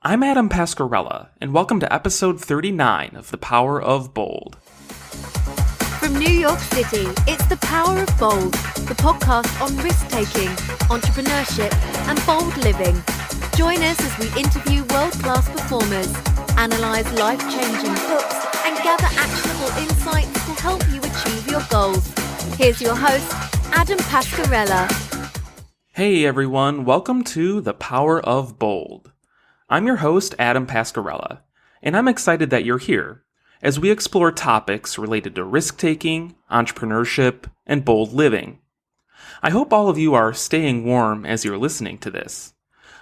I'm Adam Pascarella, and welcome to episode 39 of The Power of Bold. From New York City, it's The Power of Bold, the podcast on risk-taking, entrepreneurship, and bold living. Join us as we interview world-class performers, analyze life-changing books, and gather actionable insights to help you achieve your goals. Here's your host, Adam Pascarella. Hey everyone, welcome to The Power of Bold. I'm your host, Adam Pascarella, and I'm excited that you're here as we explore topics related to risk-taking, entrepreneurship, and bold living. I hope all of you are staying warm as you're listening to this.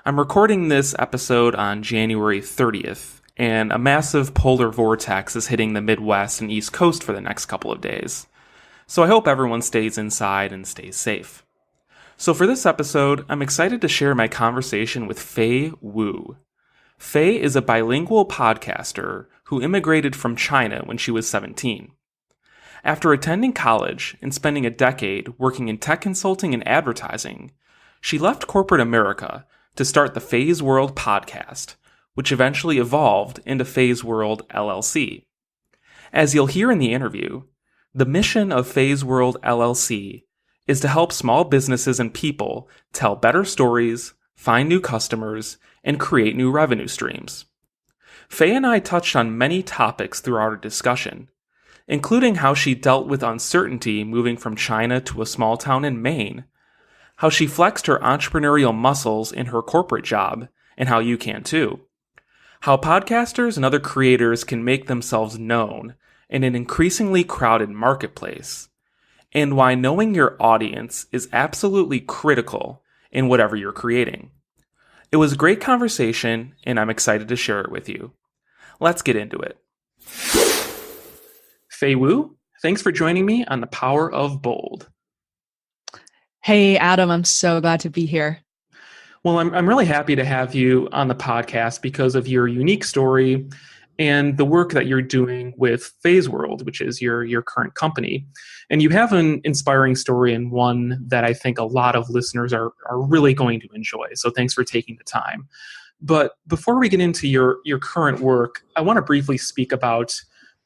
I'm recording this episode on January 30th, and a massive polar vortex is hitting the Midwest and East Coast for the next couple of days. So I hope everyone stays inside and stays safe. So for this episode, I'm excited to share my conversation with Fei Wu. Fei is a bilingual podcaster who immigrated from China when she was 17. After attending college and spending a decade working in tech consulting and advertising, she left corporate America to start the Feisworld podcast, which eventually evolved into Feisworld LLC. As you'll hear in the interview, the mission of Feisworld LLC is to help small businesses and people tell better stories, find new customers, and create new revenue streams. Fei and I touched on many topics throughout our discussion, including how she dealt with uncertainty moving from China to a small town in Maine, how she flexed her entrepreneurial muscles in her corporate job, and how you can too, how podcasters and other creators can make themselves known in an increasingly crowded marketplace, and why knowing your audience is absolutely critical in whatever you're creating. It was a great conversation, and I'm excited to share it with you. Let's get into it. Fei Wu, thanks for joining me on The Power of Bold. Hey, Adam, I'm so glad to be here. Well, I'm really happy to have you on the podcast because of your unique story and the work that you're doing with Feisworld, which is your current company. And you have an inspiring story and one that I think a lot of listeners are really going to enjoy. So thanks for taking the time. But before we get into your current work, I want to briefly speak about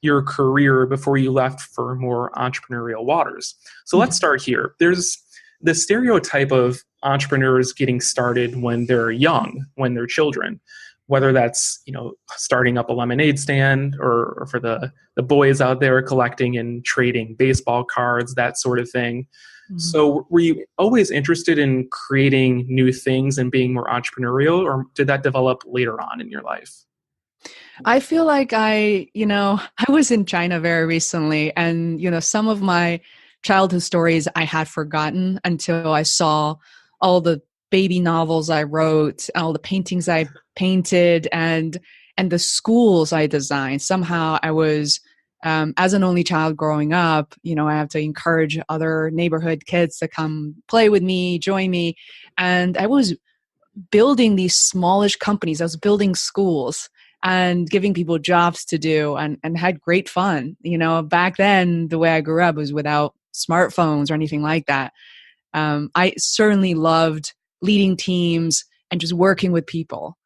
your career before you left for more entrepreneurial waters. So let's start here. There's the stereotype of entrepreneurs getting started when they're young, when they're children, whether that's, starting up a lemonade stand or for the boys out there collecting and trading baseball cards, that sort of thing. Mm-hmm. So were you always interested in creating new things and being more entrepreneurial, or did that develop later on in your life? I feel like I was in China very recently, and, some of my childhood stories I had forgotten until I saw all the baby novels I wrote, all the paintings I painted, and the schools I designed. Somehow I was, as an only child growing up, I have to encourage other neighborhood kids to come play with me, join me. And I was building these smallish companies. I was building schools and giving people jobs to do and had great fun. Back then, the way I grew up was without smartphones or anything like that. I certainly loved leading teams and just working with people.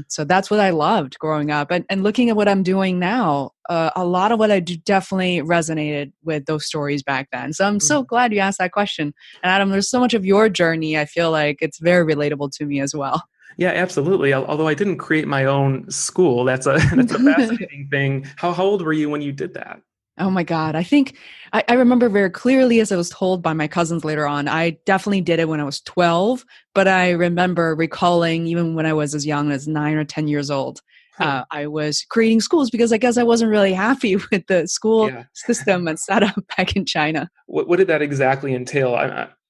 So that's what I loved growing up. And looking at what I'm doing now, a lot of what I do definitely resonated with those stories back then. So I'm so glad you asked that question. And Adam, there's so much of your journey, I feel like it's very relatable to me as well. Yeah, absolutely. Although I didn't create my own school, that's a fascinating thing. How old were you when you did that? Oh my God. I think I remember very clearly, as I was told by my cousins later on, I definitely did it when I was 12, but I remember recalling even when I was as young as 9 or 10 years old, I was creating schools because I guess I wasn't really happy with the school system and setup back in China. What did that exactly entail?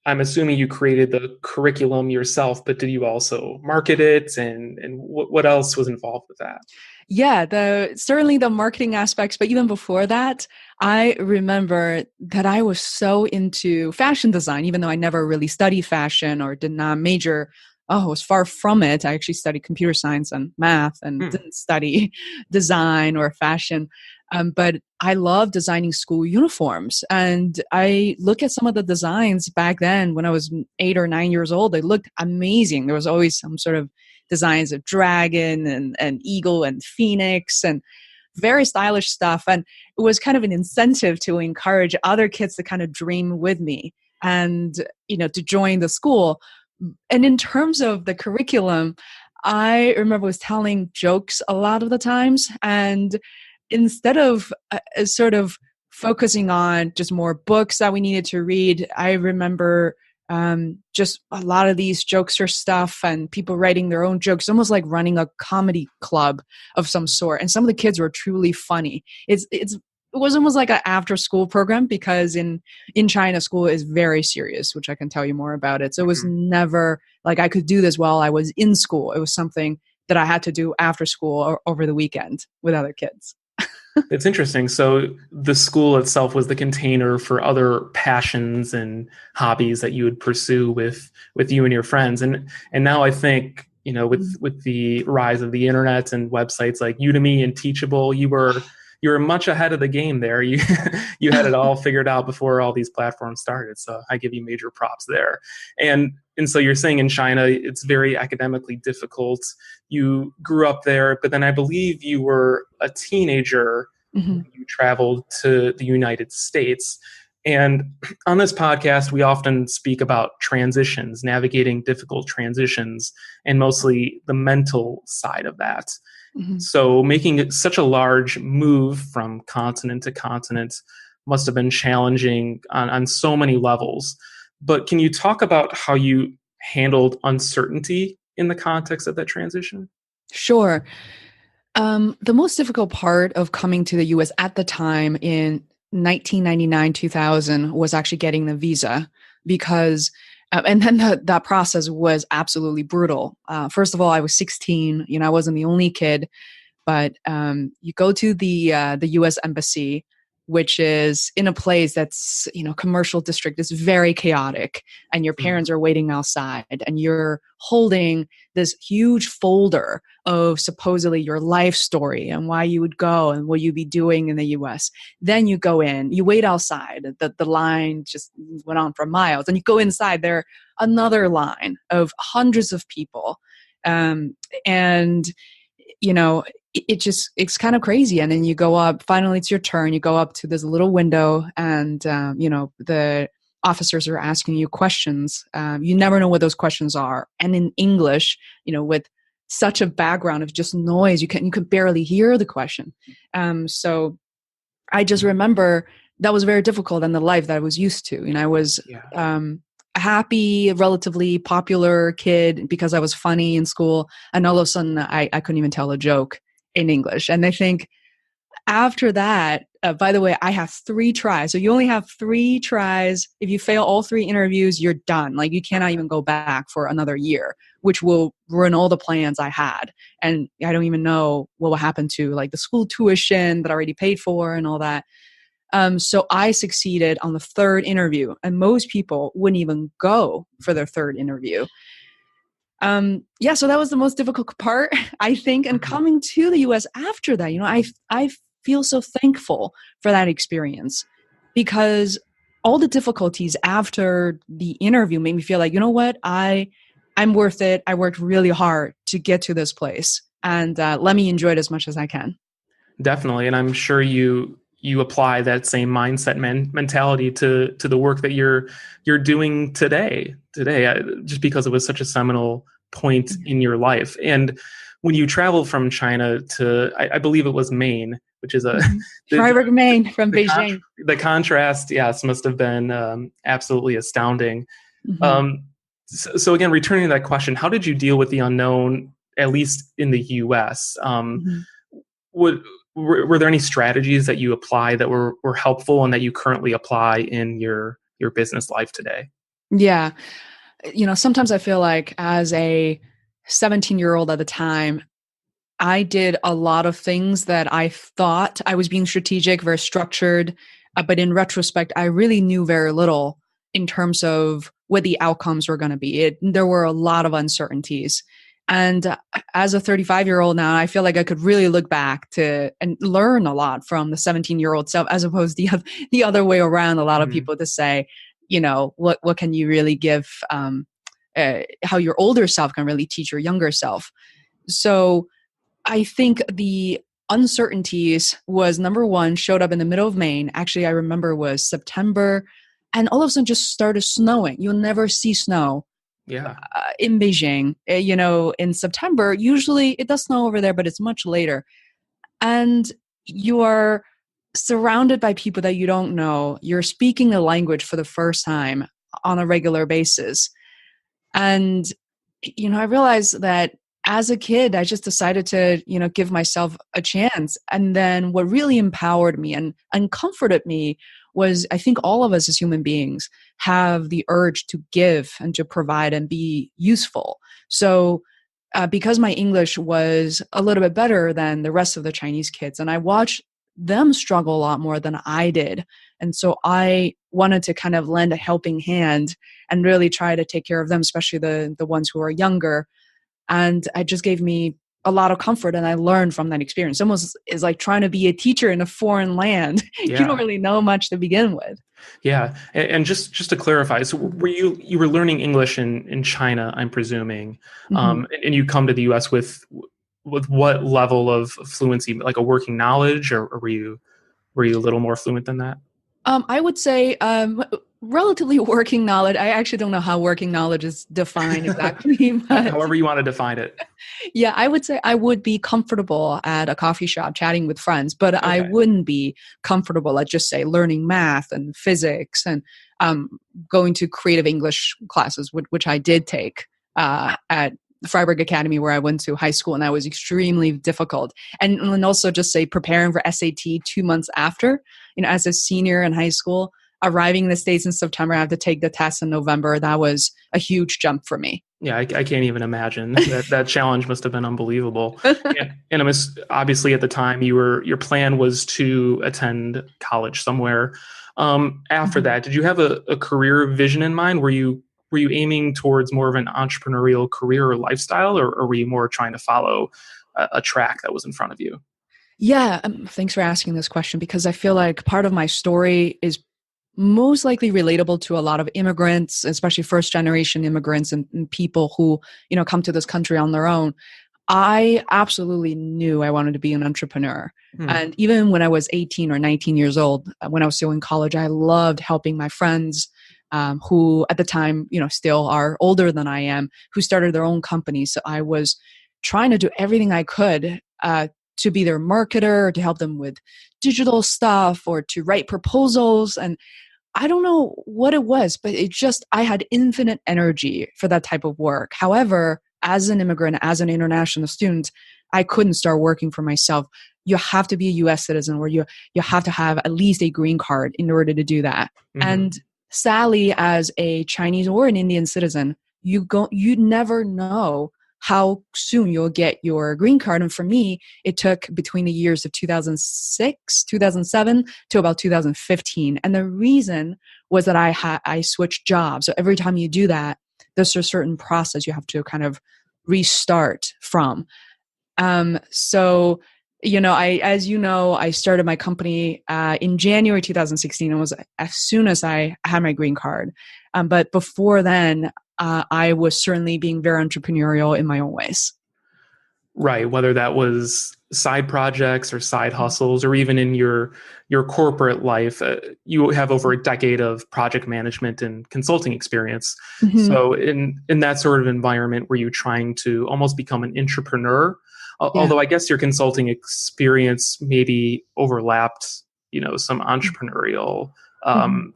I'm assuming you created the curriculum yourself, but did you also market it, and what else was involved with that? Yeah, certainly the marketing aspects, but even before that, I remember that I was so into fashion design, even though I never really studied fashion or did not major. I was far from it. I actually studied computer science and math and didn't study design or fashion. But I love designing school uniforms. And I look at some of the designs back then when I was 8 or 9 years old. They looked amazing. There was always some sort of designs of dragon and eagle and phoenix and very stylish stuff. And it was kind of an incentive to encourage other kids to kind of dream with me and, to join the school. And in terms of the curriculum, I remember was telling jokes a lot of the times. And instead of sort of focusing on just more books that we needed to read, I remember just a lot of these jokester stuff and people writing their own jokes, almost like running a comedy club of some sort. And some of the kids were truly funny. It was almost like an after school program, because in China, school is very serious, which I can tell you more about it. So it was never like I could do this while I was in school. It was something that I had to do after school or over the weekend with other kids. It's interesting. So the school itself was the container for other passions and hobbies that you would pursue with you and your friends. And now I think, with the rise of the internet and websites like Udemy and Teachable, you were much ahead of the game there. You had it all figured out before all these platforms started. So I give you major props there. And so you're saying in China, it's very academically difficult. You grew up there, but then I believe you were a teenager when you traveled to the United States. And on this podcast, we often speak about transitions, navigating difficult transitions, and mostly the mental side of that. So making it such a large move from continent to continent must have been challenging on so many levels. But can you talk about how you handled uncertainty in the context of that transition? Sure. The most difficult part of coming to the US at the time in 1999, 2000 was actually getting the visa, because and then that process was absolutely brutal. First of all, I was 16. I wasn't the only kid, but you go to the U.S. Embassy, which is in a place that's, commercial district. It's very chaotic, and your parents are waiting outside, and you're holding this huge folder of supposedly your life story and why you would go and what you'd be doing in the U.S. Then you go in, you wait outside. The line just went on for miles, and you go inside. There another line of hundreds of people, and it's kind of crazy. And then you go up, finally it's your turn. You go up to this little window, and, the officers are asking you questions. You never know what those questions are. And in English, with such a background of just noise, you could barely hear the question. So I just remember that was very difficult in the life that I was used to. I was, a happy, relatively popular kid because I was funny in school. And all of a sudden I couldn't even tell a joke in English. And I think after that, by the way, I have 3 tries. So you only have 3 tries. If you fail all 3 interviews, you're done. Like, you cannot even go back for another year, which will ruin all the plans I had. And I don't even know what will happen to like the school tuition that I already paid for and all that. So I succeeded on the 3rd interview, and most people wouldn't even go for their 3rd interview. So that was the most difficult part, I think. And coming to the US after that, I feel so thankful for that experience, because all the difficulties after the interview made me feel like, you know what, I'm worth it. I worked really hard to get to this place, and let me enjoy it as much as I can. Definitely. And I'm sure you apply that same mindset mentality to the work that you're doing today, just because it was such a seminal point in your life. And when you traveled from China to, I believe it was Maine, which is Freiburg, Maine, from Beijing. The contrast, yes, must have been absolutely astounding. So again, returning to that question, how did you deal with the unknown, at least in the U.S.? Were there any strategies that you apply that were helpful and that you currently apply in your business life today? Yeah. Sometimes I feel like as a 17-year-old at the time, I did a lot of things that I thought I was being strategic, very structured. But in retrospect, I really knew very little in terms of what the outcomes were going to be. There were a lot of uncertainties. And as a 35-year-old now, I feel like I could really look back to and learn a lot from the 17-year-old self, as opposed to the other way around. A lot of people to say, what can you really give how your older self can really teach your younger self. So I think the uncertainties was number one, showed up in the middle of Maine. Actually, I remember it was September, and all of a sudden just started snowing. You'll never see snow in Beijing. In September, usually it does snow over there, but it's much later. And you are surrounded by people that you don't know. You're speaking the language for the first time on a regular basis. And, I realized that as a kid, I just decided to, give myself a chance. And then what really empowered me and comforted me was, I think all of us as human beings have the urge to give and to provide and be useful. So because my English was a little bit better than the rest of the Chinese kids, and I watched them struggle a lot more than I did. And so I wanted to kind of lend a helping hand and really try to take care of them, especially the ones who are younger. And it just gave me a lot of comfort, and I learned from that experience. Almost is like trying to be a teacher in a foreign land. Yeah. You don't really know much to begin with. Yeah. And just to clarify, so were you were learning English in China, I'm presuming, and you come to the US with what level of fluency, like a working knowledge, or were you a little more fluent than that? I would say relatively working knowledge. I actually don't know how working knowledge is defined exactly. But however you want to define it. Yeah, I would say I would be comfortable at a coffee shop chatting with friends, but okay. I wouldn't be comfortable at just say learning math and physics and going to creative English classes, which I did take at Freiburg Academy, where I went to high school, and that was extremely difficult. And also just say preparing for SAT 2 months after, as a senior in high school, arriving in the States in September, I have to take the test in November. That was a huge jump for me. Yeah, I can't even imagine. That challenge must have been unbelievable. And obviously at the time your plan was to attend college somewhere. After that, did you have a career vision in mind? Were you aiming towards more of an entrepreneurial career or lifestyle, or were you more trying to follow a track that was in front of you? Yeah, thanks for asking this question, because I feel like part of my story is most likely relatable to a lot of immigrants, especially first-generation immigrants and people who, come to this country on their own. I absolutely knew I wanted to be an entrepreneur. And even when I was 18 or 19 years old, when I was still in college, I loved helping my friends who at the time, still are older than I am, who started their own companies. So I was trying to do everything I could to be their marketer, to help them with digital stuff, or to write proposals. And I don't know what it was, but I had infinite energy for that type of work. However, as an immigrant, as an international student, I couldn't start working for myself. You have to be a US citizen, or you have to have at least a green card in order to do that. And sadly, as a Chinese or an Indian citizen, you never know how soon you'll get your green card. And for me, it took between the years of 2006, 2007 to about 2015. And the reason was that I switched jobs. So every time you do that, there's a certain process you have to kind of restart from. So, I started my company in January 2016. It was as soon as I had my green card. But before then, I was certainly being very entrepreneurial in my own ways. Right. Whether that was side projects or side hustles, or even in your corporate life, you have over a decade of project management and consulting experience. So in that sort of environment, were you trying to almost become an entrepreneur? Although I guess your consulting experience maybe overlapped, some entrepreneurial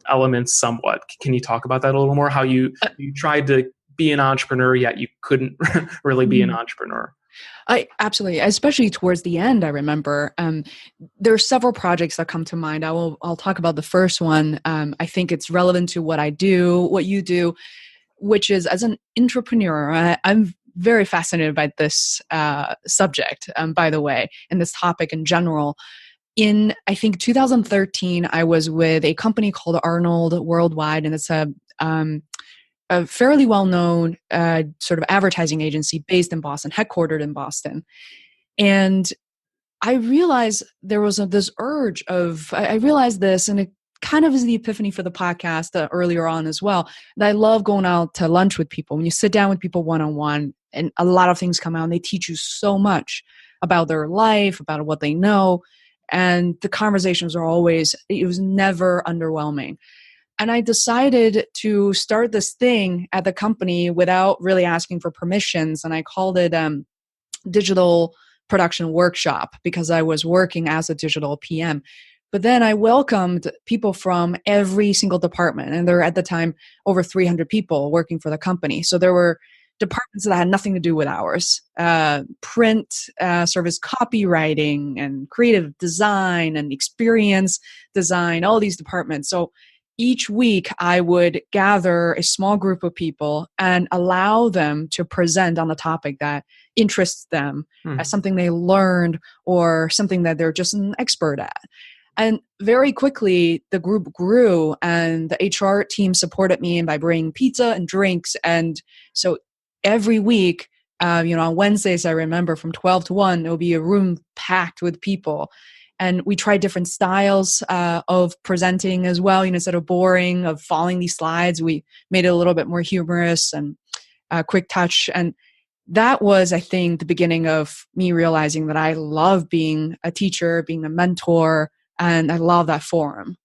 elements somewhat. Can you talk about that a little more? How you tried to be an entrepreneur, yet you couldn't really be an entrepreneur? Absolutely, especially towards the end. I remember there are several projects that come to mind. I'll talk about the first one. I think it's relevant to what I do, what you do, which is as an entrepreneur. I'm very fascinated by this subject, by the way, and this topic in general. In, I think, 2013, I was with a company called Arnold Worldwide, and it's a fairly well-known sort of advertising agency based in Boston, headquartered in Boston. And I realized there was this urge I realized this, and it kind of is the epiphany for the podcast earlier on as well, that I love going out to lunch with people. When you sit down with people one-on-one and a lot of things come out and they teach you so much about their life, about what they know. And the conversations are always, it was never underwhelming. And I decided to start this thing at the company without really asking for permissions. And I called it Digital Production Workshop because I was working as a digital PM. But then I welcomed people from every single department. And there were at the time over 300 people working for the company. So there were departments that had nothing to do with ours. Print, service copywriting, and creative design, and experience design, all these departments. So each week I would gather a small group of people and allow them to present on the topic that interests them as something they learned or something that they're just an expert at. And very quickly, the group grew and the HR team supported me by bringing pizza and drinks. And so every week, on Wednesdays, I remember from 12 to 1, there will be a room packed with people. And we tried different styles of presenting as well. Instead of boring, of following these slides, we made it a little bit more humorous and quick touch. And that was, I think, the beginning of me realizing that I love being a teacher, being a mentor, and I love that forum.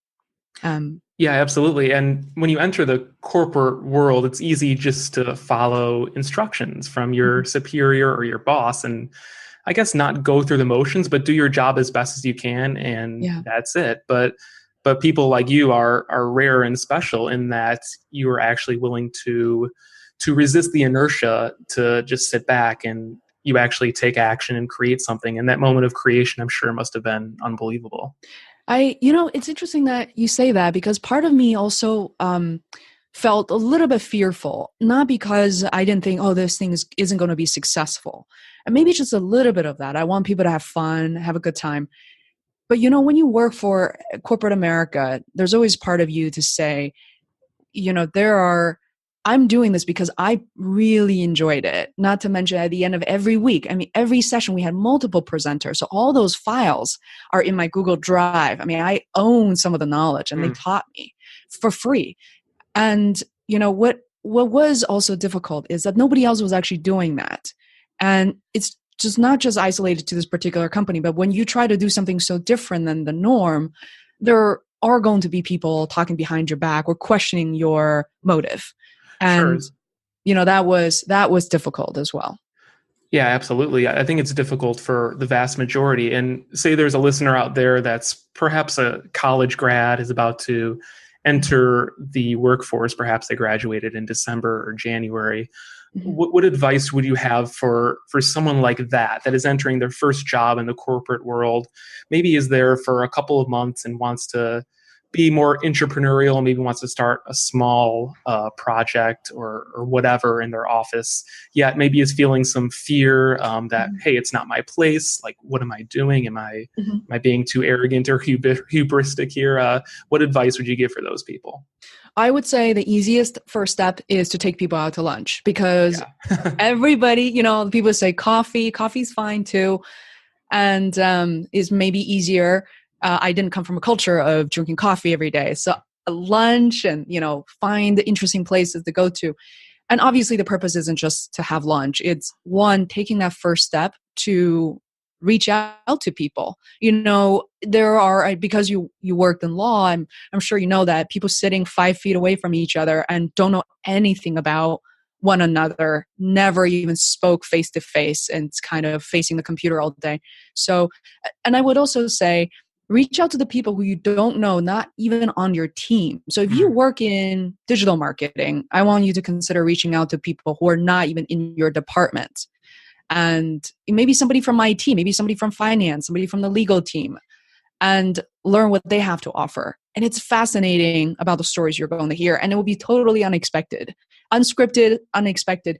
Yeah, absolutely. And when you enter the corporate world, it's easy just to follow instructions from your superior or your boss and I guess not go through the motions, but do your job as best as you can. And that's it. But people like you are rare and special in that you are actually willing to resist the inertia, to just sit back and you actually take action and create something. And that moment of creation, I'm sure, must have been unbelievable. It's interesting that you say that because part of me also felt a little bit fearful, not because I didn't think, this thing isn't going to be successful. And maybe just a little bit of that. I want people to have fun, have a good time. But, when you work for corporate America, there's always part of you to say, I'm doing this because I really enjoyed it. Not to mention at the end of every week, every session we had multiple presenters. So all those files are in my Google Drive. I own some of the knowledge and they taught me for free. And, what was also difficult is that nobody else was actually doing that. And it's just not just isolated to this particular company, but when you try to do something so different than the norm, there are going to be people talking behind your back or questioning your motive. And, sure. That was difficult as well. Yeah, absolutely. I think it's difficult for the vast majority. And say there's a listener out there that's perhaps a college grad, is about to enter the workforce. Perhaps they graduated in December or January. What advice would you have for someone like that is entering their first job in the corporate world, maybe is there for a couple of months and wants to be more entrepreneurial, maybe wants to start a small project or whatever in their office, yet maybe is feeling some fear that, hey, it's not my place. Like, what am I doing? Am I being too arrogant or hubristic here? What advice would you give for those people? I would say the easiest first step is to take people out to lunch because everybody, people say coffee's fine too. And is maybe easier. I didn't come from a culture of drinking coffee every day. So lunch and, find interesting places to go to. And obviously the purpose isn't just to have lunch. It's one, taking that first step to reach out to people. There are, because you worked in law, I'm sure you know that people sitting 5 feet away from each other and don't know anything about one another, never even spoke face to face, and it's kind of facing the computer all day. So, and I would also say, reach out to the people who you don't know, not even on your team. So if you work in digital marketing, I want you to consider reaching out to people who are not even in your department. And maybe somebody from IT, maybe somebody from finance, somebody from the legal team, and learn what they have to offer. And it's fascinating about the stories you're going to hear. And it will be totally unexpected, unscripted, unexpected.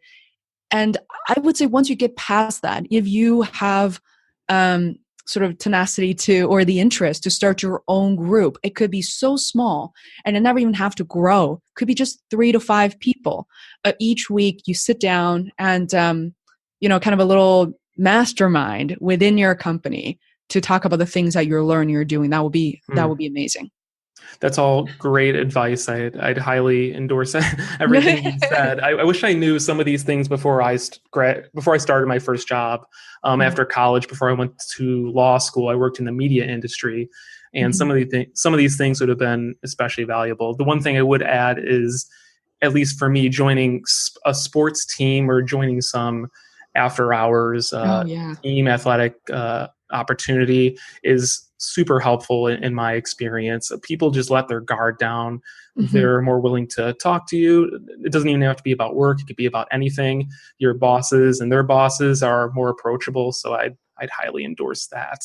And I would say once you get past that, if you have sort of tenacity or the interest to start your own group, it could be so small and it never even have to grow. It could be just 3 to 5 people. Each week you sit down and, kind of a little mastermind within your company to talk about the things that you're learning, you're doing. That would be amazing. That's all great advice. I'd highly endorse everything you said. I wish I knew some of these things before before I started my first job. After college, before I went to law school, I worked in the media industry, and some of these things would have been especially valuable. The one thing I would add is, at least for me, joining a sports team or joining some after hours Oh, yeah. team athletic opportunity is super helpful in my experience. People just let their guard down. Mhm. They're more willing to talk to you. It doesn't even have to be about work. It could be about anything. Your bosses and their bosses are more approachable. So I'd highly endorse that.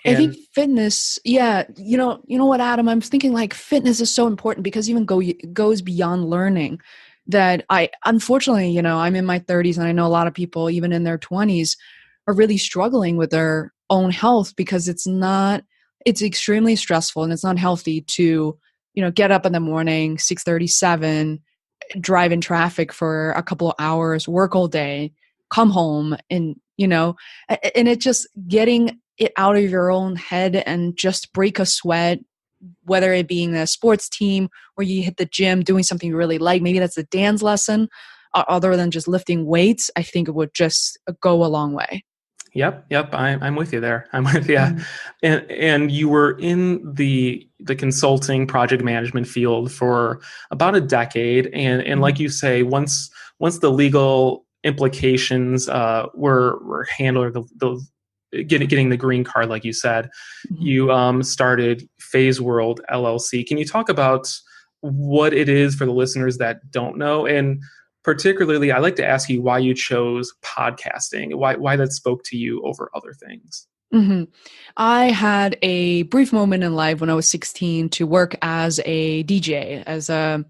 I think And fitness, yeah, you know what, Adam, I'm thinking like fitness is so important because even goes beyond learning. That unfortunately, I'm in my 30s and I know a lot of people, even in their 20s, are really struggling with their own health because it's extremely stressful and it's not healthy to, get up in the morning, 6:37, drive in traffic for a couple of hours, work all day, come home, and and it just getting it out of your own head and just break a sweat, whether it being a sports team or you hit the gym doing something you really like, maybe that's a dance lesson, other than just lifting weights. I think it would just go a long way. Yep. I'm with you there. I'm with you. Mm. And you were in the consulting project management field for about a decade, and like you say, once the legal implications were handled, getting the green card, like you said, Mhm. you started Feisworld LLC. Can you talk about what it is for the listeners that don't know? And particularly, I like to ask you why you chose podcasting, why that spoke to you over other things. hmm I had a brief moment in life when I was 16 to work as a DJ, as a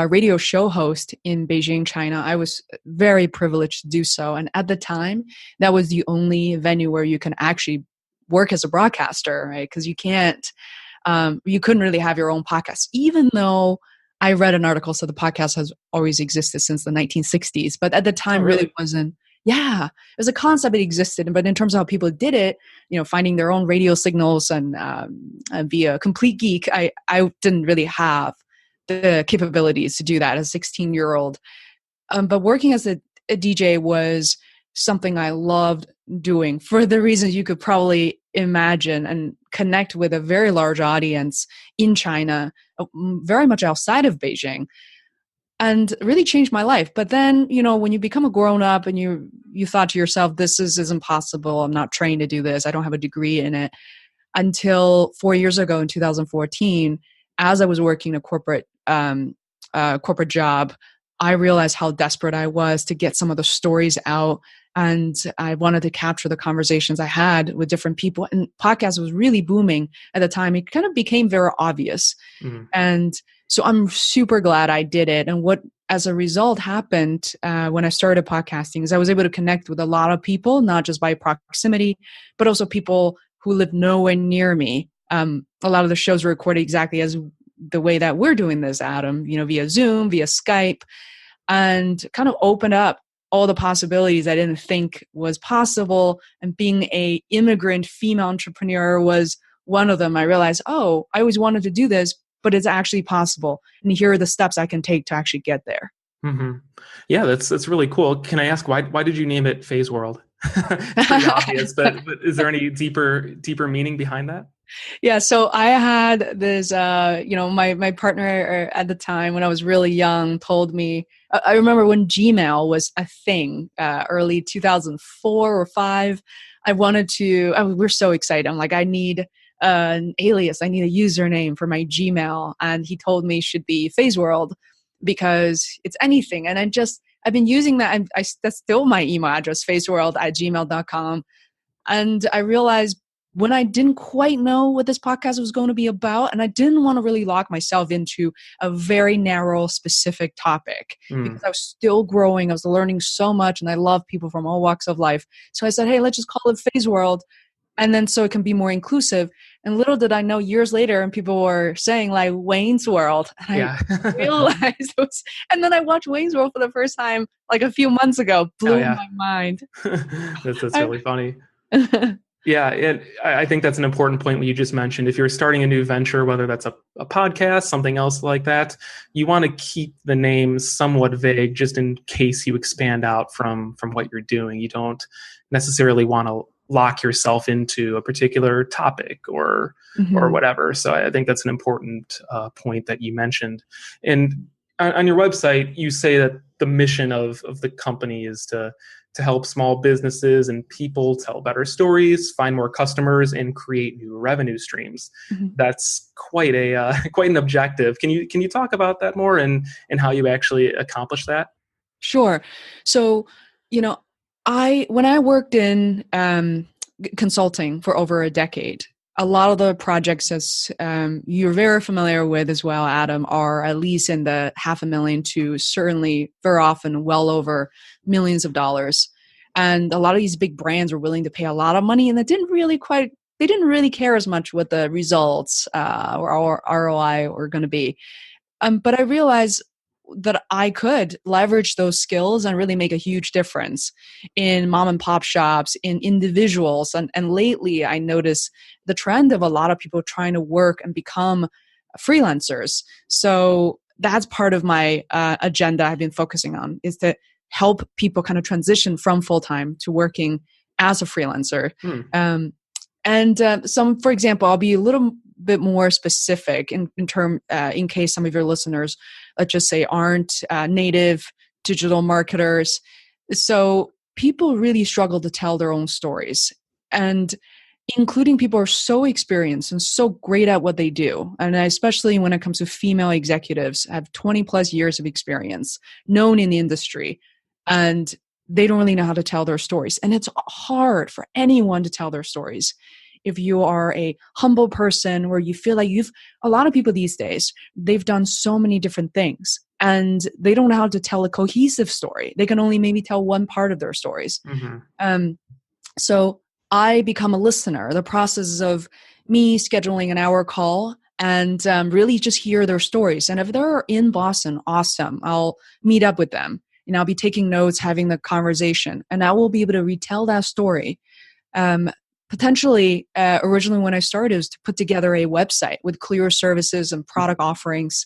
radio show host in Beijing, China. I was very privileged to do so. And at the time, that was the only venue where you can actually work as a broadcaster, right? Because you couldn't really have your own podcast, even though I read an article said the podcast has always existed since the 1960s. But at the Oh, time, really really? wasn't. Yeah, it was a concept that existed, but in terms of how people did it, finding their own radio signals and be a complete geek, I didn't really have the capabilities to do that as a 16-year-old. But working as a DJ was something I loved doing for the reasons you could probably imagine, and connect with a very large audience in China, very much outside of Beijing, and really changed my life. But then, when you become a grown up and you thought to yourself, is impossible. I'm not trained to do this. I don't have a degree in it. Until 4 years ago in 2014, as I was working a corporate job, I realized how desperate I was to get some of the stories out. And I wanted to capture the conversations I had with different people. And podcast was really booming at the time. It kind of became very obvious. Mhm. And so I'm super glad I did it. And what, as a result, happened when I started podcasting is I was able to connect with a lot of people, not just by proximity, but also people who live nowhere near me. A lot of the shows were recorded exactly as the way that we're doing this, Adam, via Zoom, via Skype, and kind of opened up all the possibilities I didn't think was possible. And being a immigrant female entrepreneur was one of them. I realized, I always wanted to do this, but it's actually possible. And here are the steps I can take to actually get there. hmm Yeah, that's really cool. Can I ask why did you name it Phase World? It's pretty obvious, but is there any deeper meaning behind that? Yeah, so I had this, my partner at the time when I was really young told me, I remember when Gmail was a thing, early 2004 or 5, we're so excited. I'm like, I need an alias, I need a username for my Gmail. And he told me it should be Phase World because it's anything. And I've been using that, and that's still my email address, phaseworld@gmail.com. And I realized when I didn't quite know what this podcast was going to be about, and I didn't want to really lock myself into a very narrow, specific topic because I was still growing. I was learning so much, and I love people from all walks of life. So I said, hey, let's just call it Phase World. And then so it can be more inclusive. And little did I know, years later, and people were saying like Wayne's World. And I Yeah. realized it was, and then I watched Wayne's World for the first time like a few months ago, Oh blew yeah. my mind. That's really funny. Yeah, I think that's an important point what you just mentioned. If you're starting a new venture, whether that's a podcast, something else like that, you want to keep the name somewhat vague just in case you expand out from what you're doing. You don't necessarily want to lock yourself into a particular topic or Mhm. whatever. So I think that's an important point that you mentioned. And on your website, you say that the mission of the company is to help small businesses and people tell better stories, find more customers, and create new revenue streams. Mhm. That's quite a quite an objective. Can you talk about that more and how you actually accomplish that? Sure. So, you know, I when I worked in consulting for over a decade, a lot of the projects, as you're very familiar with as well, Adam, are at least in the 500,000 to certainly very often well over millions of dollars. And a lot of these big brands were willing to pay a lot of money, and they didn't really care as much what the results or ROI were going to be. But I realized that I could leverage those skills and really make a huge difference in mom and pop shops, in individuals. And lately, I notice the trend of a lot of people trying to work and become freelancers. So that's part of my agenda I've been focusing on, is to help people kind of transition from full-time to working as a freelancer. Hmm. For example, I'll be a little bit more specific in case some of your listeners, let's just say, aren't native digital marketers. So people really struggle to tell their own stories, and including people who are so experienced and so great at what they do. And especially when it comes to female executives, have 20 plus years of experience, known in the industry, and they don't really know how to tell their stories. And it's hard for anyone to tell their stories. If you are a humble person where you feel like a lot of people these days, they've done so many different things and they don't know how to tell a cohesive story. They can only maybe tell one part of their stories. Mm-hmm. So I become a listener. The process of me scheduling an hour call and really just hear their stories. And if they're in Boston, awesome. I'll meet up with them and I'll be taking notes, having the conversation, and I will be able to retell that story. Potentially, originally when I started, was to put together a website with clear services and product offerings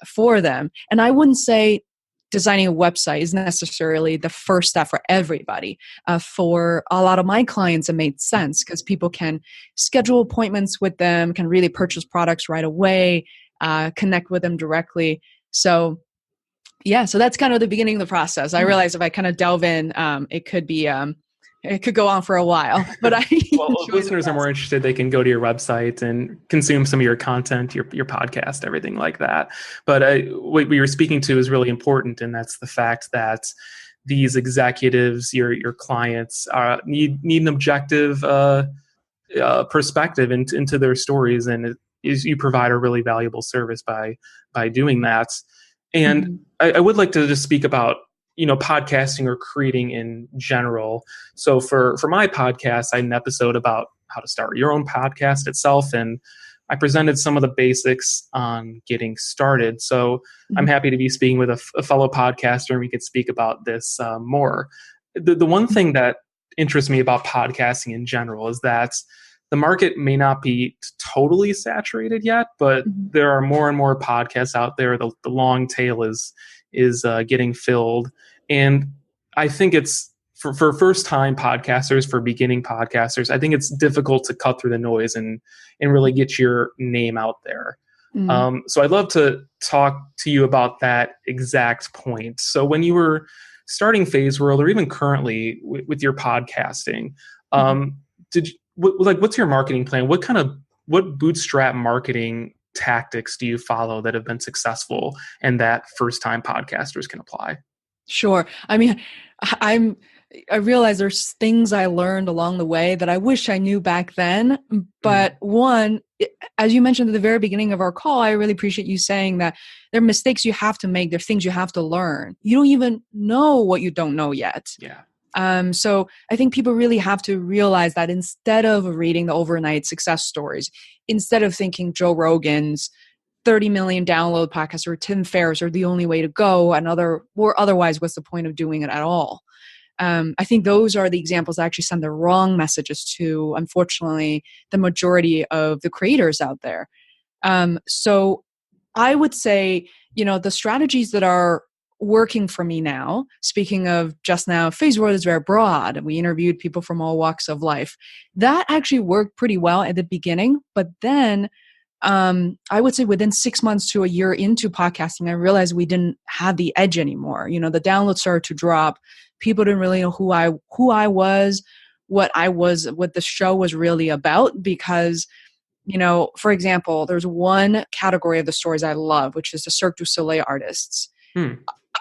for them. And I wouldn't say designing a website is necessarily the first step for everybody. For a lot of my clients, it made sense because people can schedule appointments with them, can really purchase products right away, connect with them directly. So yeah, so that's kind of the beginning of the process. I realize if I kind of delve in, it could go on for a while, but I Well, if listeners are more interested, they can go to your website and consume some of your content, your podcast, everything like that. But what you're speaking to is really important, and that's the fact that these executives, your clients, need an objective perspective into their stories, and you provide a really valuable service by doing that. And Mhm. I would like to just speak about podcasting or creating in general. So for my podcast, I had an episode about how to start your own podcast itself, and I presented some of the basics on getting started. So I'm Mhm. happy to be speaking with a fellow podcaster, and we could speak about this more. The one thing that interests me about podcasting in general is that the market may not be totally saturated yet, but Mhm. there are more and more podcasts out there. The long tail is getting filled, and I think it's for first time podcasters, for beginning podcasters, I think it's difficult to cut through the noise and really get your name out there. Mhm. So I'd love to talk to you about that exact point. So when you were starting Feisworld, or even currently with your podcasting, Mhm. did you, what's your marketing plan? What bootstrap marketing tactics do you follow that have been successful and that first time podcasters can apply? Sure. I mean, I'm I realize there's things I learned along the way that I wish I knew back then. But one, as you mentioned at the very beginning of our call, I really appreciate you saying that there are mistakes you have to make, there are things you have to learn. You don't even know what you don't know yet. Yeah. So I think people really have to realize that instead of reading the overnight success stories, instead of thinking Joe Rogan's 30 million download podcasts or Tim Ferriss are the only way to go, or otherwise, what's the point of doing it at all? I think those are the examples that actually send the wrong messages to, unfortunately, the majority of the creators out there. So I would say, the strategies that are working for me now, speaking of just now, Feisworld is very broad. We interviewed people from all walks of life. That actually worked pretty well at the beginning, but then I would say within 6 months to a year into podcasting, I realized we didn't have the edge anymore. The downloads started to drop. People didn't really know who I was, what the show was really about, because for example, there's one category of the stories I love, which is the Cirque du Soleil artists.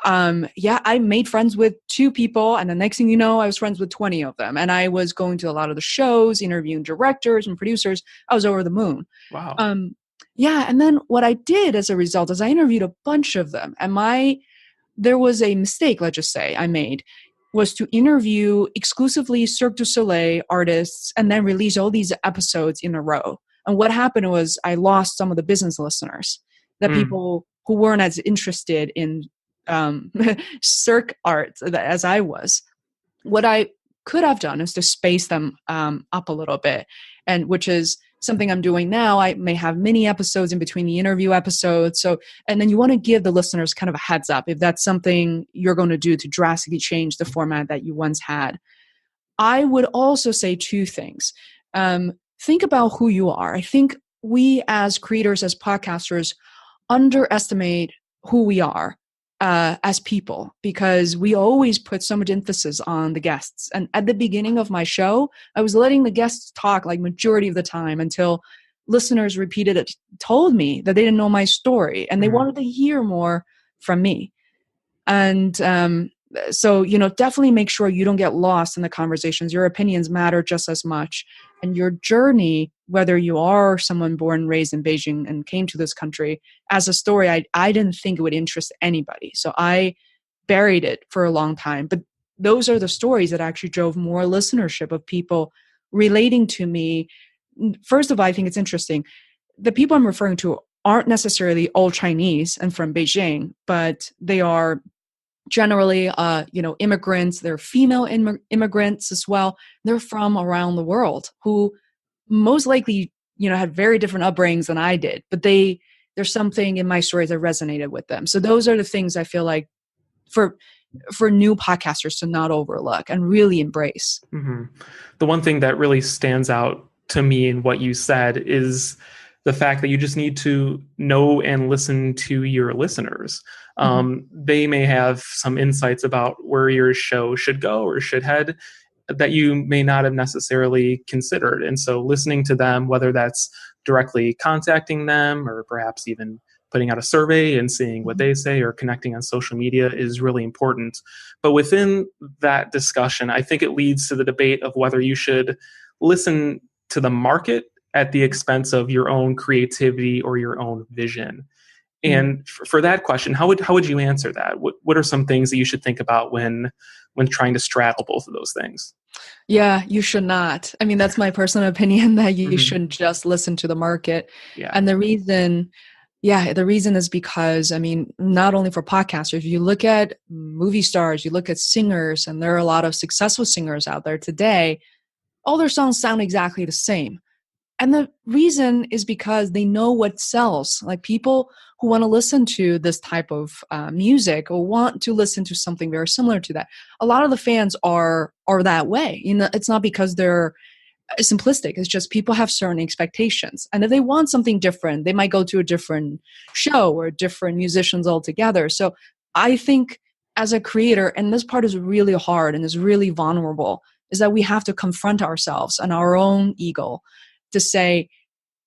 I made friends with 2 people, and the next thing you know, I was friends with 20 of them. And I was going to a lot of the shows, interviewing directors and producers. I was over the moon. Wow. And then what I did as a result is I interviewed a bunch of them. And there was a mistake, let's just say, I made, was to interview exclusively Cirque du Soleil artists and then release all these episodes in a row. And what happened was I lost some of the business listeners, the people who weren't as interested in cirque art as I was. What I could have done is to space them up a little bit, and which is something I'm doing now. I may have mini episodes in between the interview episodes. And then you want to give the listeners kind of a heads up if that's something you're going to do to drastically change the format that you once had. I would also say 2 things. Think about who you are. I think we as creators, as podcasters, underestimate who we are as people, because we always put so much emphasis on the guests. And at the beginning of my show, I was letting the guests talk like majority of the time until listeners told me that they didn't know my story and they wanted to hear more from me. And so, definitely make sure you don't get lost in the conversations. Your opinions matter just as much. And your journey, whether you are someone born and raised in Beijing and came to this country, as a story, I didn't think it would interest anybody. So I buried it for a long time. But those are the stories that actually drove more listenership of people relating to me. First of all, I think it's interesting. The people I'm referring to aren't necessarily all Chinese and from Beijing, but they are generally, immigrants. They're female immigrants as well. They're from around the world who most likely, had very different upbringings than I did, but there's something in my stories that resonated with them. So those are the things I feel like for new podcasters to not overlook and really embrace. Mm-hmm. The one thing that really stands out to me in what you said is the fact that you just need to know and listen to your listeners. They may have some insights about where your show should go or should head that you may not have necessarily considered. And so listening to them, whether that's directly contacting them or perhaps even putting out a survey and seeing what they say or connecting on social media, is really important. But within that discussion, I think it leads to the debate of whether you should listen to the market at the expense of your own creativity or your own vision. And for that question, how would you answer that? What are some things that you should think about when trying to straddle both of those things? Yeah, you should not. I mean, that's my personal opinion, that you shouldn't just listen to the market. Yeah. And the reason is because, I mean, not only for podcasters, you look at movie stars, you look at singers, and there are a lot of successful singers out there today. All their songs sound exactly the same. And the reason is because they know what sells. Like, people who want to listen to this type of music or want to listen to something very similar to that, a lot of the fans are that way. It's not because they're simplistic. It's just people have certain expectations. And if they want something different, they might go to a different show or different musicians altogether. So I think as a creator, and this part is really hard and is really vulnerable, is that we have to confront ourselves and our own ego to say,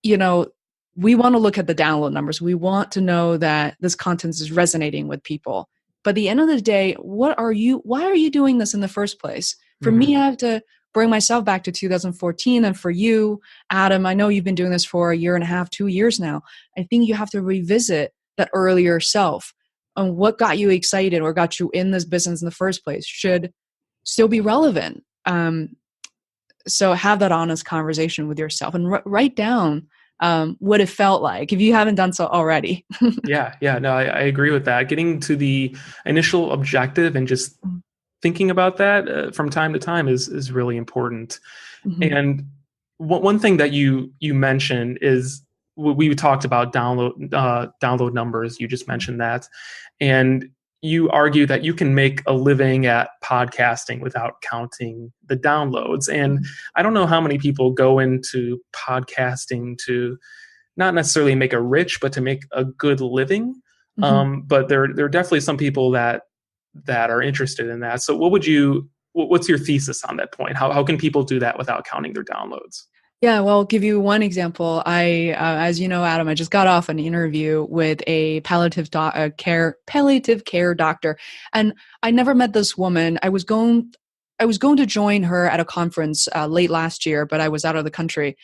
we want to look at the download numbers. We want to know that this content is resonating with people. But at the end of the day, why are you doing this in the first place? For me, I have to bring myself back to 2014. And for you, Adam, I know you've been doing this for a year and a half, 2 years now. I think you have to revisit that earlier self and what got you excited or got you in this business in the first place should still be relevant. So have that honest conversation with yourself and write down what it felt like if you haven't done so already. No, I agree with that. Getting to the initial objective and just thinking about that from time to time is really important. Mhm. And one thing that you mentioned is we talked about download numbers. You just mentioned that, and you argue that you can make a living at podcasting without counting the downloads. And I don't know how many people go into podcasting to not necessarily make a rich, but to make a good living. Mhm. But there are definitely some people that are interested in that. So what's your thesis on that point? How can people do that without counting their downloads? Yeah, well, I'll give you one example. As you know, Adam, I just got off an interview with a palliative care doctor, and I never met this woman. I was going to join her at a conference late last year, but I was out of the country.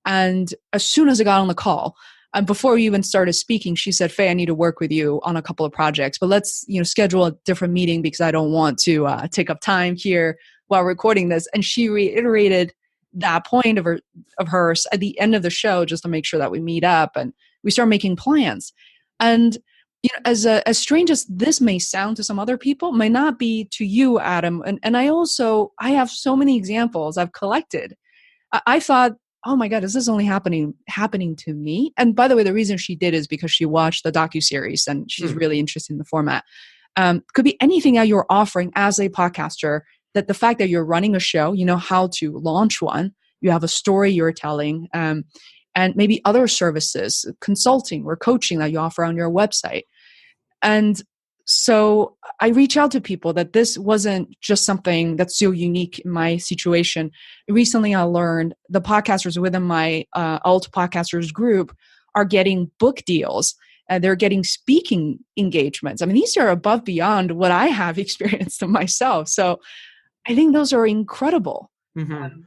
And as soon as I got on the call, before we even started speaking, she said, "Fei, I need to work with you on a couple of projects, but let's schedule a different meeting because I don't want to take up time here while recording this." And she reiterated that point of hers at the end of the show just to make sure that we meet up, and we start making plans. And as strange as this may sound to some other people, may not be to you, Adam. And I have so many examples I've collected. I thought, oh my God, is this only happening to me? And by the way, the reason she did is because she watched the docuseries and she's really interested in the format. Could be anything that you're offering as a podcaster, that the fact that you're running a show, you know how to launch one, you have a story you're telling, and maybe other services, consulting or coaching that you offer on your website. And so I reach out to people that this wasn't just something that's so unique in my situation. Recently, I learned the podcasters within my alt podcasters group are getting book deals. They're getting speaking engagements. I mean, these are above beyond what I have experienced myself. So I think those are incredible. Mm-hmm.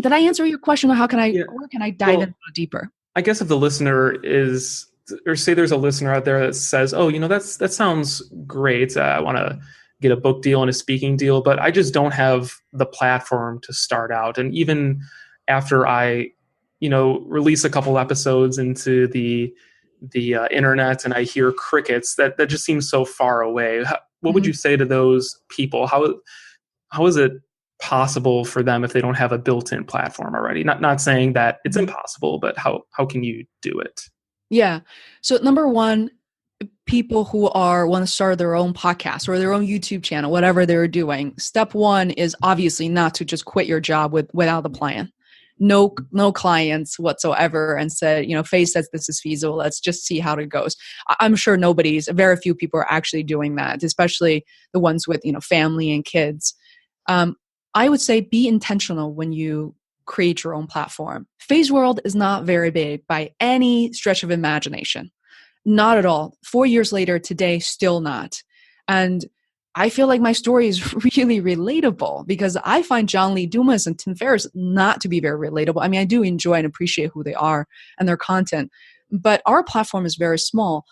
Did I answer your question? Or can I dive in a little deeper? I guess if the listener is, or say there's a listener out there that says, "Oh, that sounds great. I want to get a book deal and a speaking deal, but I just don't have the platform to start out." And even after I, release a couple episodes into the internet and I hear crickets, that just seems so far away. What would you say to those people? How is it possible for them if they don't have a built-in platform already? Not saying that it's impossible, but how can you do it? Yeah. So number one, people who want to start their own podcast or their own YouTube channel, whatever they're doing, step one is obviously not to just quit your job without a plan. No clients whatsoever, and said, Fei says this is feasible. Let's just see how it goes. I'm sure very few people are actually doing that, especially the ones with, family and kids. I would say be intentional when you create your own platform. Feisworld is not very big by any stretch of imagination. Not at all. 4 years later, today, still not. And I feel like my story is really relatable because I find John Lee Dumas and Tim Ferriss not to be very relatable. I mean, I do enjoy and appreciate who they are and their content, but our platform is very small.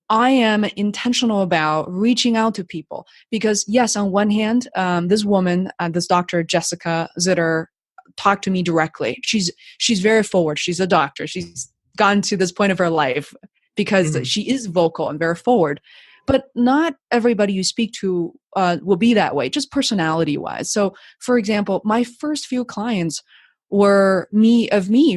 I am intentional about reaching out to people because, yes, on one hand, this woman, this Dr. Jessica Zitter, talked to me directly. She's very forward. She's a doctor. She's gotten to this point of her life because she is vocal and very forward. But not everybody you speak to will be that way, just personality-wise. So, for example, my first few clients were me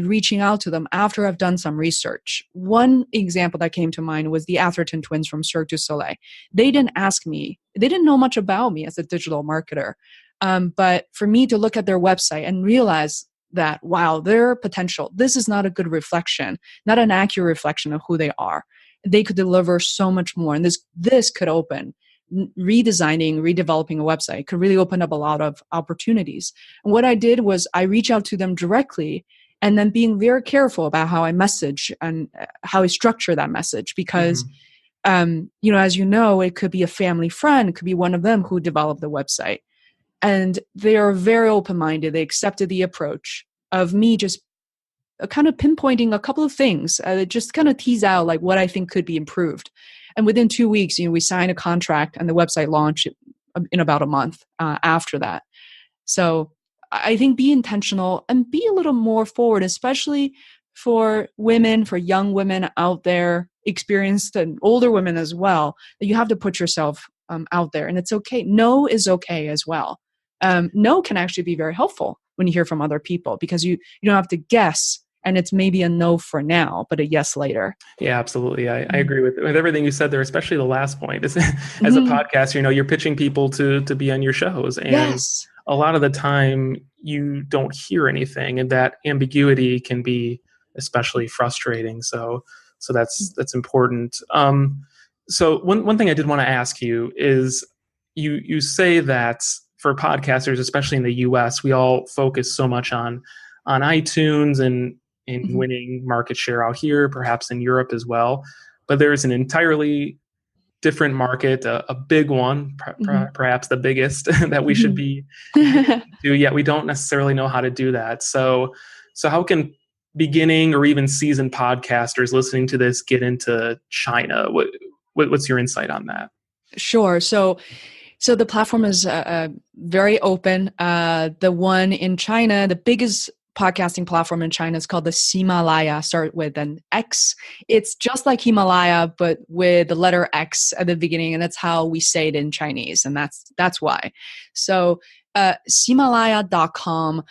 reaching out to them after I've done some research. One example that came to mind was the Atherton twins from Cirque du Soleil. They didn't ask me. They didn't know much about me as a digital marketer. But for me to look at their website and realize that, wow, their potential, this is not a good reflection, not an accurate reflection of who they are. They could deliver so much more. And this could open, redeveloping a website could really open up a lot of opportunities. And what I did was I reach out to them directly and then being very careful about how I message and how I structure that message because, as you know, it could be a family friend, it could be one of them who developed the website. And they are very open-minded. They accepted the approach of me just kind of pinpointing a couple of things, just kind of tease out like what I think could be improved. And within 2 weeks, we signed a contract and the website launched in about a month after that. So I think be intentional and be a little more forward, especially for women, for young women out there, experienced and older women as well, that you have to put yourself out there, and it's okay. No is okay as well. No can actually be very helpful when you hear from other people, because you don't have to guess, and it's maybe a no for now, but a yes later. Yeah, absolutely. I agree with everything you said there, especially the last point. As a Mm-hmm. podcaster, you're pitching people to be on your shows, and Yes. a lot of the time you don't hear anything, and that ambiguity can be especially frustrating. So that's important. So one thing I did want to ask you is, you say that for podcasters, especially in the US, we all focus so much on iTunes and Mhm. winning market share out here, perhaps in Europe as well. But there's an entirely different market, a big one, Mhm. perhaps the biggest that we should Mhm. be getting into. Yet we don't necessarily know how to do that. So how can beginning or even seasoned podcasters listening to this get into China? What's your insight on that? Sure. So the platform is very open. The one in China, the biggest podcasting platform in China, is called the Himalaya, start with an X. It's just like Himalaya, but with the letter X at the beginning, and that's how we say it in Chinese, and that's why. So Himalaya.com,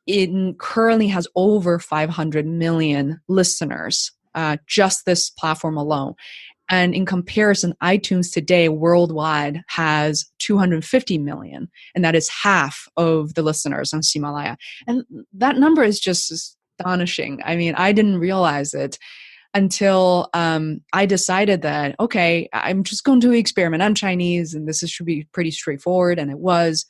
it currently has over 500 million listeners, just this platform alone. And in comparison, iTunes today worldwide has 250 million, and that is half of the listeners on Himalaya. And that number is just astonishing. I mean, I didn't realize it until I decided that, okay, I'm just going to experiment. I'm Chinese, and should be pretty straightforward, and it was.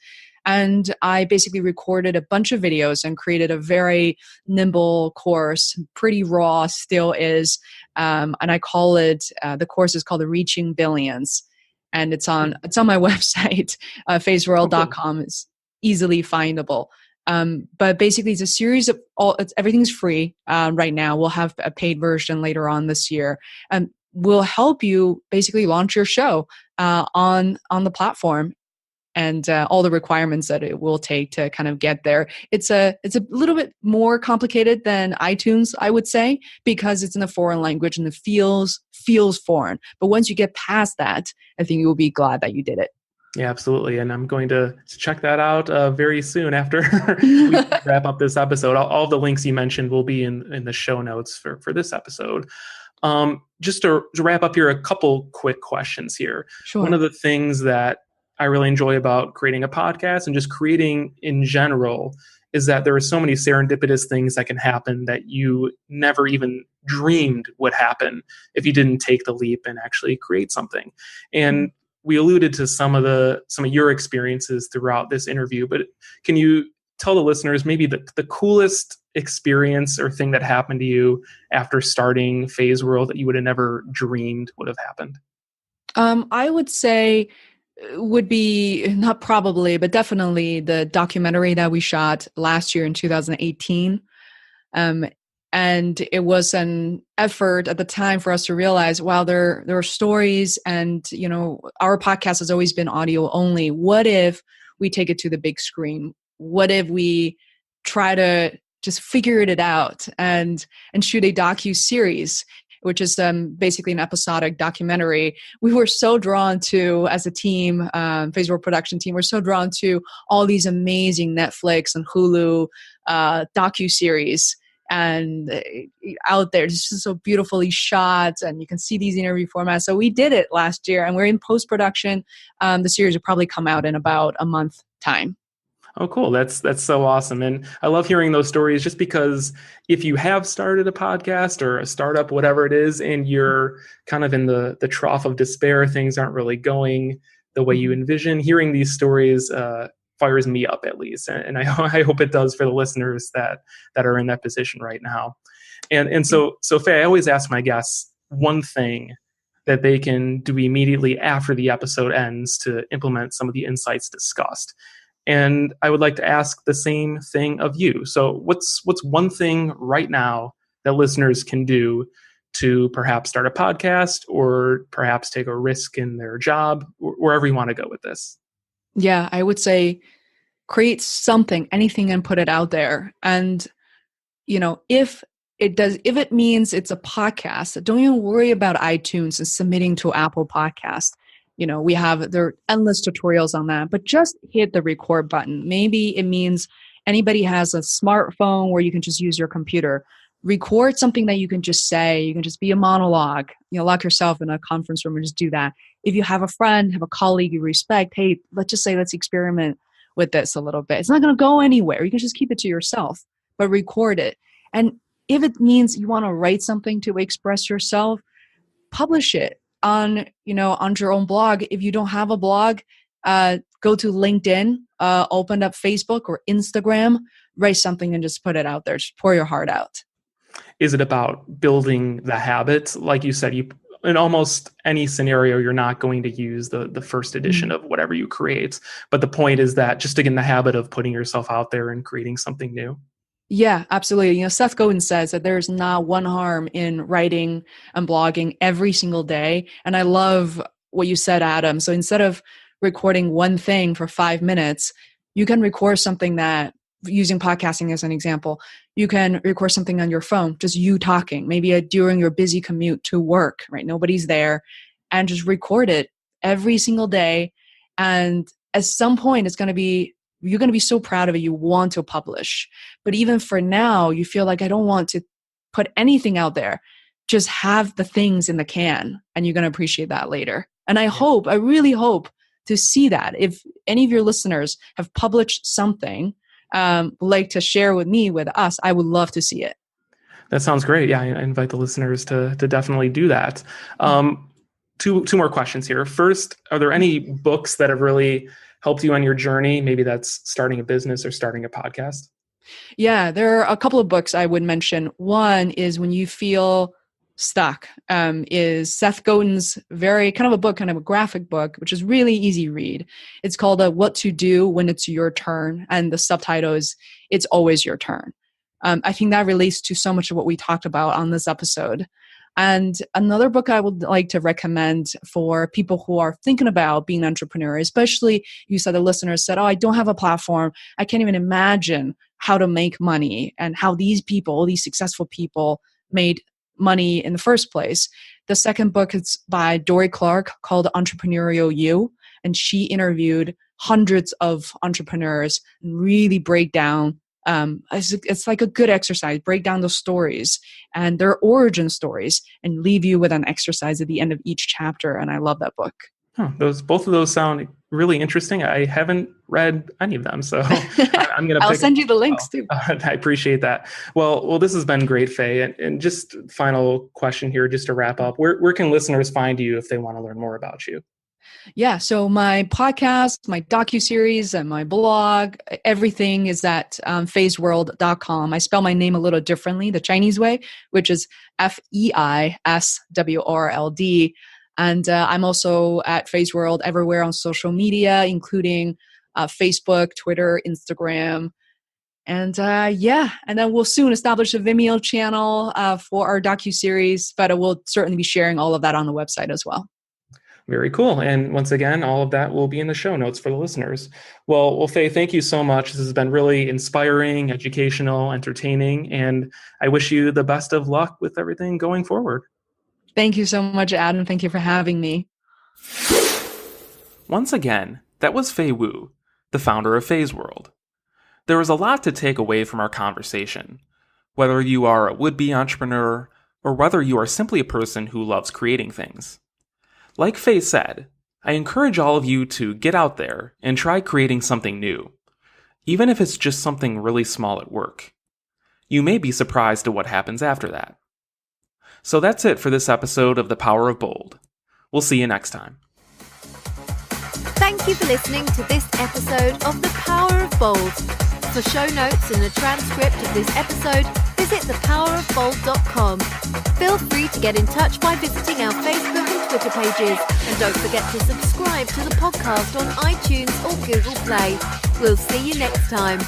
And I basically recorded a bunch of videos and created a very nimble course, pretty raw, still is. And I call it, the course is called the Reaching Billions. And it's on my website, Oh, cool. feisworld.com. It's easily findable. But basically, it's a series of everything's free right now. We'll have a paid version later on this year, and we'll help you basically launch your show on the platform, and all the requirements that it will take to kind of get there. It's a little bit more complicated than iTunes, I would say, because it's in a foreign language and it feels foreign. But once you get past that, I think you will be glad that you did it. Yeah, absolutely. And I'm going to check that out very soon after we wrap up this episode. All the links you mentioned will be in the show notes for this episode. Just to wrap up here, a couple quick questions here. One Sure. of the things that I really enjoy about creating a podcast and just creating in general is that there are so many serendipitous things that can happen that you never even dreamed would happen if you didn't take the leap and actually create something. And we alluded to some of your experiences throughout this interview, but can you tell the listeners maybe the coolest experience or thing that happened to you after starting Feisworld that you would have never dreamed would have happened? I would say would be not probably, but definitely the documentary that we shot last year in 2018. Um, and it was an effort at the time for us to realize, wow, there are stories, and our podcast has always been audio only. What if we take it to the big screen? What if we try to just figure it out and shoot a docu-series, which is basically an episodic documentary? We were so drawn to, as a team, Feisworld production team, we're so drawn to all these amazing Netflix and Hulu docu-series, and out there, it's just so beautifully shot, and you can see these interview formats. So we did it last year, and we're in post-production. The series will probably come out in about a month time. Oh, cool. That's so awesome. And I love hearing those stories, just because if you have started a podcast or a startup, whatever it is, and you're kind of in the trough of despair, things aren't really going the way you envision, hearing these stories fires me up, at least. And I hope it does for the listeners that are in that position right now. And so Fei, I always ask my guests one thing that they can do immediately after the episode ends to implement some of the insights discussed. And I would like to ask the same thing of you. So what's one thing right now that listeners can do to perhaps start a podcast, or perhaps take a risk in their job, wherever you want to go with this? Yeah, I would say create something, anything, and put it out there. And if it means it's a podcast, don't even worry about iTunes and submitting to Apple Podcast. there are endless tutorials on that, but just hit the record button. Maybe it means anybody has a smartphone where you can just use your computer. Record something that you can just say. You can just be a monologue. Lock yourself in a conference room and just do that. If you have a friend, have a colleague you respect, hey, let's experiment with this a little bit. It's not going to go anywhere. You can just keep it to yourself, but record it. And if it means you want to write something to express yourself, publish it on your own blog. If you don't have a blog, go to LinkedIn, open up Facebook or Instagram, write something and just put it out there. Just pour your heart out. Is it about building the habits? Like you said, in almost any scenario, you're not going to use the first edition of whatever you create. But the point is that just to get in the habit of putting yourself out there and creating something new. Yeah, absolutely. Seth Godin says that there's not one harm in writing and blogging every single day. And I love what you said, Adam. So instead of recording one thing for 5 minutes, you can record something that, using podcasting as an example, you can record something on your phone, just you talking, maybe during your busy commute to work, right? Nobody's there, and just record it every single day. And at some point, you're going to be so proud of it. You want to publish. But even for now, you feel like I don't want to put anything out there. Just have the things in the can, and you're going to appreciate that later. And I really hope to see that. If any of your listeners have published something, like to share with us, I would love to see it. That sounds great. Yeah, I invite the listeners to definitely do that. Two more questions here. First, are there any books that have really helped you on your journey? Maybe that's starting a business or starting a podcast. Yeah, there are a couple of books I would mention. One is When You Feel Stuck, is Seth Godin's very kind of a book, kind of a graphic book, which is really easy read. It's called What to Do When It's Your Turn. And the subtitle is It's Always Your Turn. I think that relates to so much of what we talked about on this episode. And another book I would like to recommend for people who are thinking about being an entrepreneur, especially you said the listeners said, I don't have a platform. I can't even imagine how to make money and how these successful people made money in the first place. The second book is by Dory Clark called Entrepreneurial You. And she interviewed hundreds of entrepreneurs and really break down it's like a good exercise. Break down those stories and their origin stories and leave you with an exercise at the end of each chapter. And I love that book. Both of those sound really interesting. I haven't read any of them, so I'm going to I'll send you the links too. I appreciate that. Well, this has been great, Fei. And just final question here, just to wrap up, where can listeners find you if they want to learn more about you? Yeah, so my podcast, my docuseries, and my blog, everything is at feisworld.com. I spell my name a little differently, the Chinese way, which is Feisworld. And I'm also at Feisworld everywhere on social media, including Facebook, Twitter, Instagram. And and then we'll soon establish a Vimeo channel for our docuseries, but we'll certainly be sharing all of that on the website as well. Very cool. And once again, all of that will be in the show notes for the listeners. Well, Fei, thank you so much. This has been really inspiring, educational, entertaining, and I wish you the best of luck with everything going forward. Thank you so much, Adam. Thank you for having me. Once again, that was Fei Wu, the founder of Feisworld. There was a lot to take away from our conversation, whether you are a would-be entrepreneur or whether you are simply a person who loves creating things. Like Fei said, I encourage all of you to get out there and try creating something new, even if it's just something really small at work. You may be surprised at what happens after that. So that's it for this episode of The Power of Bold. We'll see you next time. Thank you for listening to this episode of The Power of Bold. For show notes and a transcript of this episode, visit thepowerofbold.com. Feel free to get in touch by visiting our Facebook and Twitter pages. And don't forget to subscribe to the podcast on iTunes or Google Play. We'll see you next time.